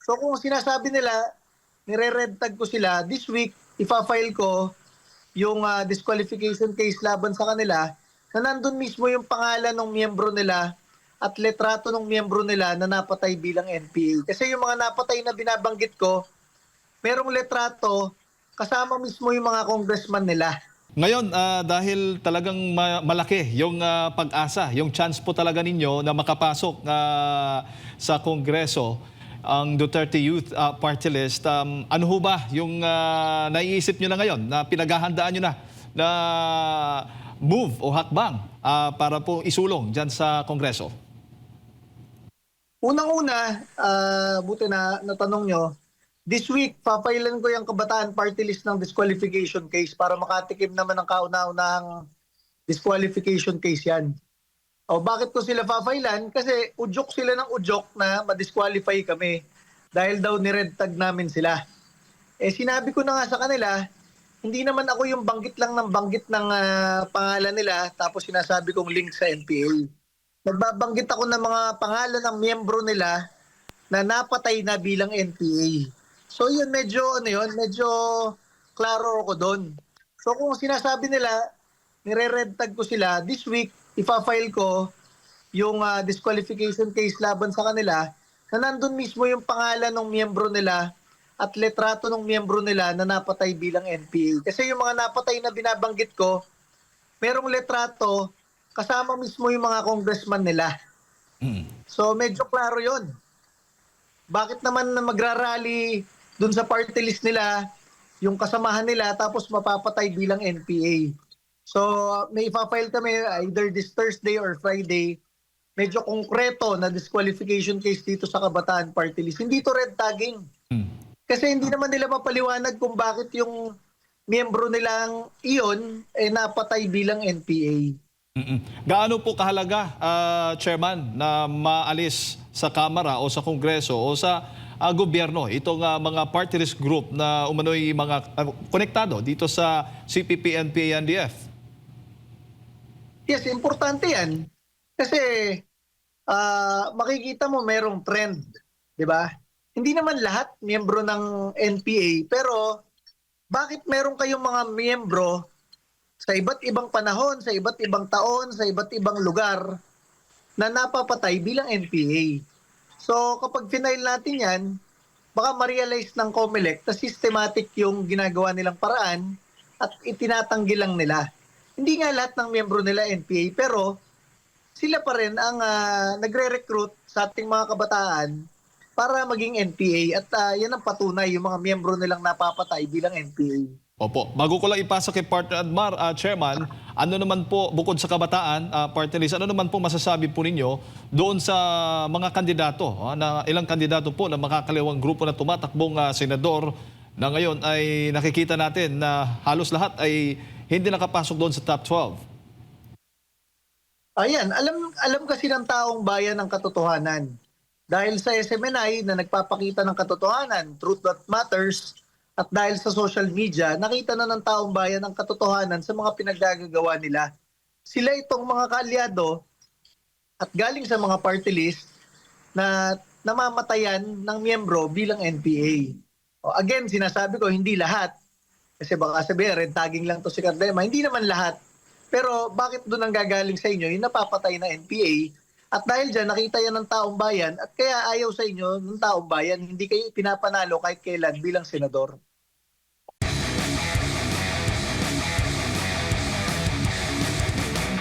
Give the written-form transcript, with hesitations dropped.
So kung sinasabi nila, nire-red tag ko sila, this week, ifa-file ko yung disqualification case laban sa kanila na nandun mismo yung pangalan ng miyembro nila at letrato ng miyembro nila na napatay bilang NPA. Kasi yung mga napatay na binabanggit ko, merong letrato kasama mismo yung mga congressman nila. Ngayon, dahil talagang malaki yung pag-asa, yung chance po talaga ninyo na makapasok sa Kongreso, ang Duterte Youth Party List, ano ho ba yung naiisip nyo na ngayon, na pinaghahandaan nyo na move o hakbang para po isulong dyan sa Kongreso? Unang-una, buti na natanong nyo, this week, papailan ko yung Kabataan Party List ng disqualification case para makatikim naman ng kauna-unahang disqualification case yan. O bakit ko sila papailan? Kasi udyok sila ng udyok na ma-disqualify kami dahil daw ni-red tag namin sila. Eh sinabi ko na nga sa kanila, hindi naman ako yung banggit lang ng banggit ng pangalan nila tapos sinasabi kong link sa NPA. Nagbabanggit ako ng mga pangalan ng miyembro nila na napatay na bilang NPA. So yun, medyo klaro ako doon. So kung sinasabi nila, nire-red tag ko sila, this week, ifa-file ko yung disqualification case laban sa kanila na nandun mismo yung pangalan ng miyembro nila at letrato ng miyembro nila na napatay bilang NPA. Kasi yung mga napatay na binabanggit ko, merong letrato kasama mismo yung mga congressman nila. So medyo klaro yon. Bakit naman na magrarally dun sa party list nila, yung kasamahan nila, tapos mapapatay bilang NPA? So may ipa-file kami either this Thursday or Friday, medyo konkreto na disqualification case dito sa Kabataan Party List. Hindi to red tagging. Kasi hindi naman nila mapaliwanag kung bakit yung miyembro nilang iyon napatay bilang NPA. Gaano po kahalaga, Chairman, na maalis sa Kamara o sa Kongreso o sa gobyerno itong mga party list group na umano'y mga konektado dito sa CPP, NPA, NDF? Yes, importante yan. Kasi makikita mo merong trend, di ba? Hindi naman lahat miyembro ng NPA, pero bakit meron kayong mga miyembro sa iba't ibang panahon, sa iba't ibang taon, sa iba't ibang lugar na napapatay bilang NPA? So kapag final natin yan, baka ma-realize ng COMELEC na systematic yung ginagawa nilang paraan at itinatanggi lang nila. Hindi nga lahat ng miyembro nila NPA, pero sila pa rin ang nagre-recruit sa ating mga kabataan para maging NPA at yan ang patunay yung mga miyembro nilang napapatay bilang NPA. Opo. Bago ko lang ipasa kay Partner Admar, Chairman, ano naman po, bukod sa Kabataan Party List, ano naman po masasabi po ninyo doon sa mga kandidato, na ilang kandidato po na makakaliwang grupo na tumatakbong senador na ngayon ay nakikita natin na halos lahat ay hindi nakapasok doon sa top 12? Ayan, alam kasi ng taong bayan ang katotohanan. Dahil sa SMNI na nagpapakita ng katotohanan, Truth That Matters, at dahil sa social media, nakita na ng taong bayan ang katotohanan sa mga pinaggagawa nila. Sila itong mga kaalyado at galing sa mga party list na namamatayan ng miyembro bilang NPA. Again, sinasabi ko, hindi lahat. Kasi baka sabihin, red tagging lang to si Cardema. Hindi naman lahat. Pero bakit doon ang gagaling sa inyo yung napapatay na NPA? At dahil dyan, nakita yan ng taong bayan at kaya ayaw sa inyo ng taong bayan, hindi kayo pinapanalo kahit kailan bilang senador.